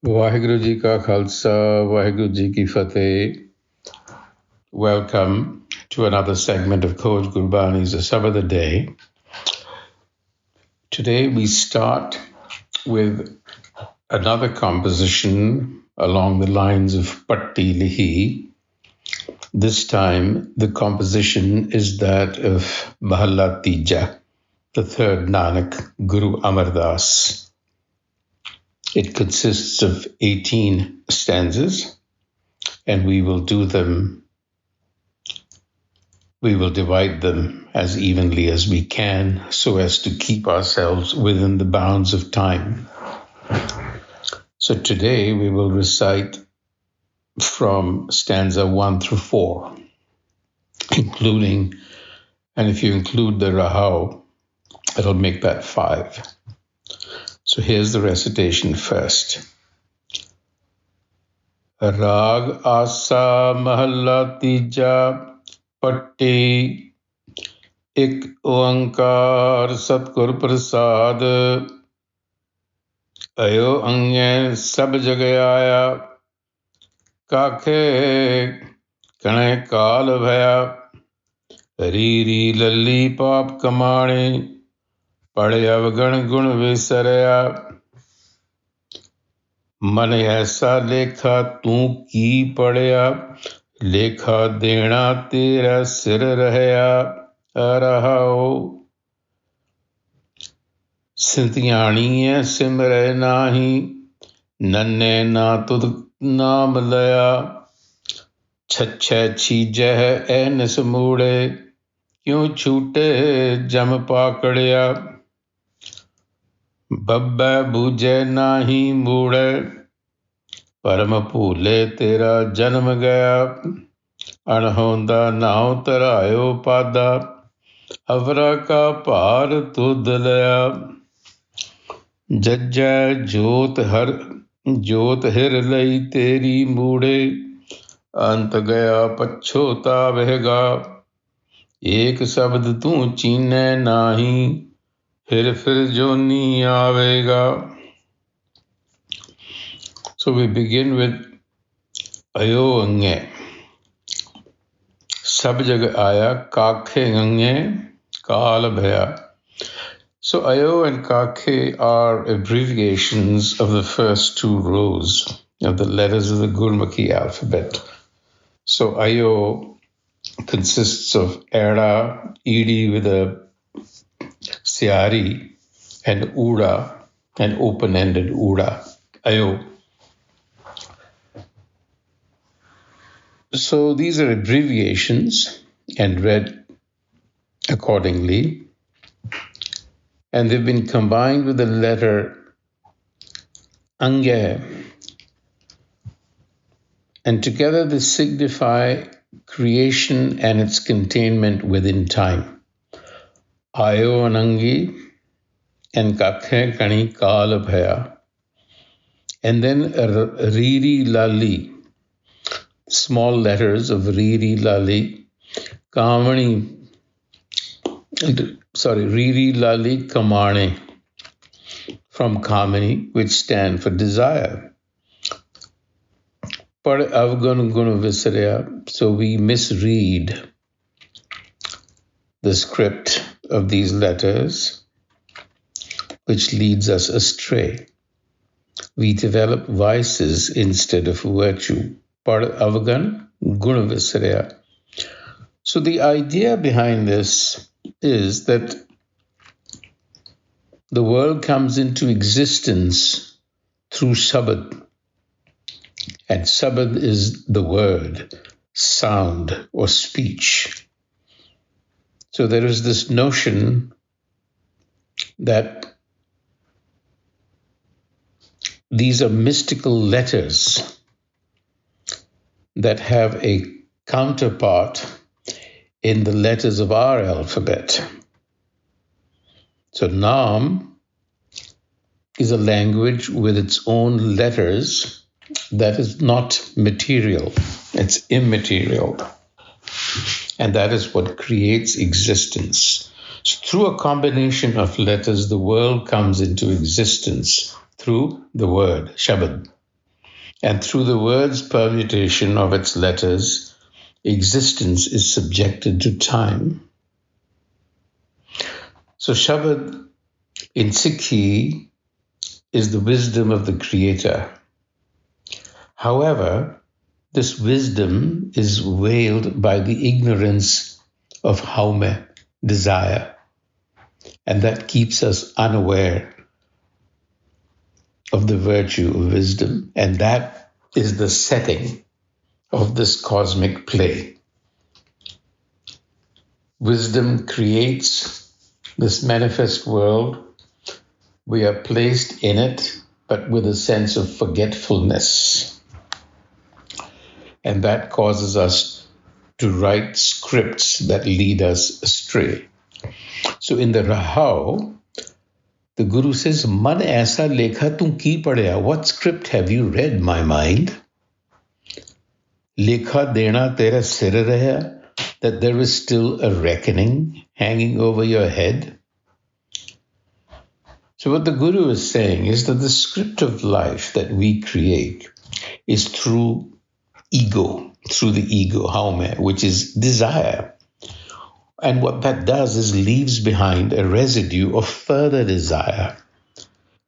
Waheguru Ji Ka Khalsa, Waheguru Ji Ki Fateh. Welcome to another segment of Coach Gurbani's a-sabad-a-day. Today we start with another composition along the lines of Patee Likhi. This time the composition is that of Mahalla Tija, the third Nanak, Guru Amar Das. It consists of 18 stanzas, and we will divide them as evenly as we can so as to keep ourselves within the bounds of time. So today we will recite from stanza 1 through 4, including, and if you include the Rahau, it'll make that 5. So here's the recitation first. Rag Asa Mahalla Tija Patee Ik Oankar Satgur Prasad Ayo Annai Sabh Jag Aaia Kakhe Kane Kaal Bhaya Ri Lalli Paap Kamane Pade Avgan Gun Visarya मन ऐसा लेखा तू की पढ़या लेखा देना तेरा सिर रहया रहाओ सिंतियाणीए सिमरै नाही नन्ने ना तुद नाम लया छच्छै छीजह ए निसमूड़े क्यों छूटे जम पाकड़या बब्बै बूझे नाही मूड़े परम भूले तेरा जन्म गया अणहोंदा नाव तरायो पादा अवरा का भार तुद लया जज्जै जोत हिर लई तेरी मूड़े अंत गया पछोतावेगा एक शब्द तू चीने नाही फिर जोनी आवेगा. So we begin with Ayo Annai Sabh Jag Aaia Kakhe Annai Kaal Bhaya. So Ayo and Kakhe are abbreviations of the first two rows of the letters of the Gurmukhi alphabet. So Ayo consists of Era, Edi with a Siari, and Uda, an open-ended Uda, Ayo. So these are abbreviations and read accordingly, and they've been combined with the letter Annai, and together they signify creation and its containment within time. Ayo Annai and Kakhe Kani Kaal Bhaya. And then Riri Lali, small letters of Riri Lali, Riri Lali Kamane from Kamani, which stand for desire. Pad Avgan Gun Visarya, so we misread the script of these letters, which leads us astray. We develop vices instead of virtue. Pad Avgan Gun Visarya. So the idea behind this is that the world comes into existence through sabad. And sabad is the word, sound, or speech. So there is this notion that these are mystical letters that have a counterpart in the letters of our alphabet. So Naam is a language with its own letters that is not material, it's immaterial. And that is what creates existence. So through a combination of letters, the world comes into existence through the word, Shabad. And through the word's permutation of its letters, existence is subjected to time. So Shabad in Sikhi is the wisdom of the Creator. However, this wisdom is veiled by the ignorance of haume, desire, and that keeps us unaware of the virtue of wisdom, and that is the setting of this cosmic play. Wisdom creates this manifest world. We are placed in it, but with a sense of forgetfulness. And that causes us to write scripts that lead us astray. So in the Rahau, the Guru says, Man aisa lekha tum ki padya? What script have you read, my mind? Lekha dena tera sir raya, that there is still a reckoning hanging over your head. So what the Guru is saying is that the script of life that we create is through ego, haume, which is desire. And what that does is leaves behind a residue of further desire,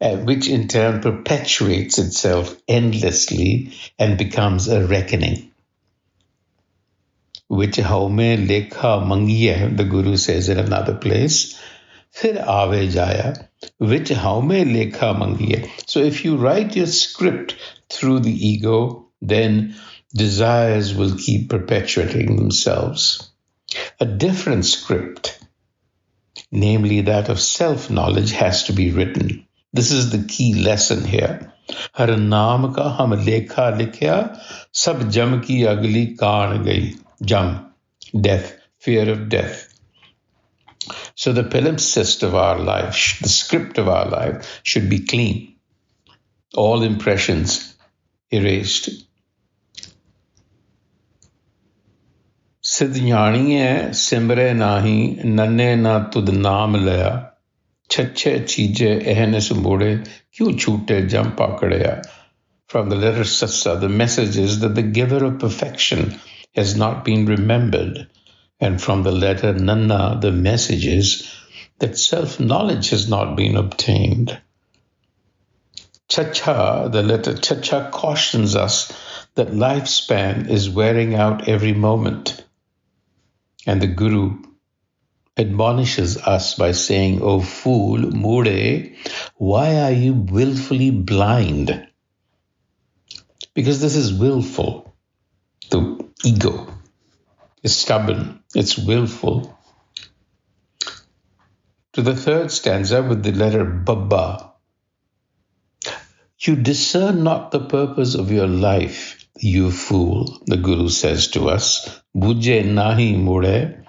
which in turn perpetuates itself endlessly and becomes a reckoning. Which haume lekha mangiye, the Guru says in another place, fir aave jaya, which haume lekha mangiye. So if you write your script through the ego, then desires will keep perpetuating themselves. A different script, namely that of self-knowledge, has to be written. This is the key lesson here. Har naam ka hum lekha likhya, sab jam ki agli kaan gayi. Jam, death, fear of death. So the palimpsest of our life, the script of our life, should be clean. All impressions erased. Siddhyaniye simbre nahi, nanne na tud naam laya, chache cheeze ehne sumode, kyu chute jam pakadaya. From the letter Sassa, the message is that the giver of perfection has not been remembered. And from the letter Nanna, the message is that self-knowledge has not been obtained. Chacha, the letter Chacha, cautions us that lifespan is wearing out every moment. And the Guru admonishes us by saying, "O fool, Mure, why are you willfully blind?" Because this is willful. The ego is stubborn. It's willful. To the third stanza with the letter Babba. You discern not the purpose of your life, you fool, the Guru says to us. Bujhe nahi mure.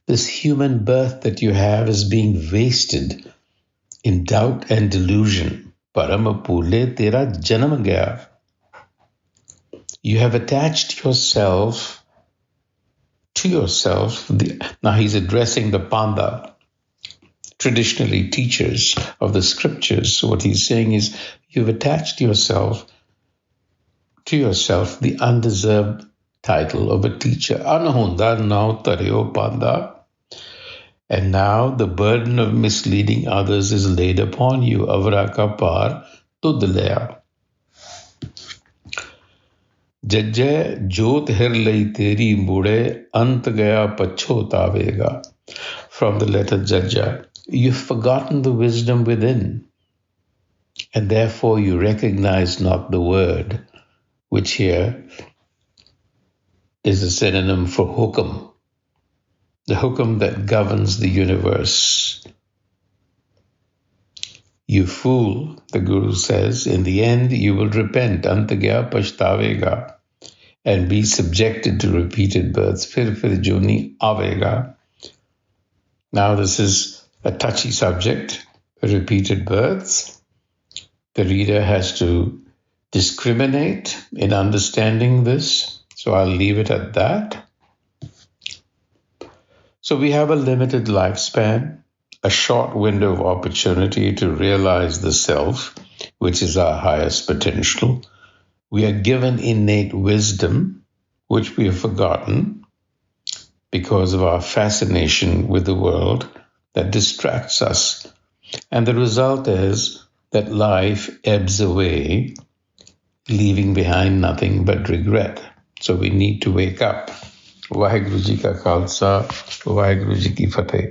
This human birth that you have is being wasted in doubt and delusion. Paramapule tera janam gaya. You have attached yourself to yourself. Now he's addressing the Panda, traditionally teachers of the scriptures. So what he's saying is, you've attached yourself to yourself the undeserved title of a teacher. Anahunda now tareo Panda. And now the burden of misleading others is laid upon you. Avraka par tudlaya. Jajjay jot hir lai teri mure ant gaya pachotavega. From the letter Jajja. You've forgotten the wisdom within, and therefore you recognize not the word, which here is a synonym for hukum, the hukum that governs the universe. You fool, the Guru says, in the end you will repent, antagya pashtavega, and be subjected to repeated births. Fir joni avega. Now this is a touchy subject, repeated births. The reader has to discriminate in understanding this, so I'll leave it at that. So we have a limited lifespan, a short window of opportunity to realize the self, which is our highest potential. We are given innate wisdom, which we have forgotten because of our fascination with the world that distracts us. And the result is that life ebbs away, leaving behind nothing but regret. So we need to wake up. Vaheguru Ji Ka Khalsa, Vaheguru Ji Ki Fateh.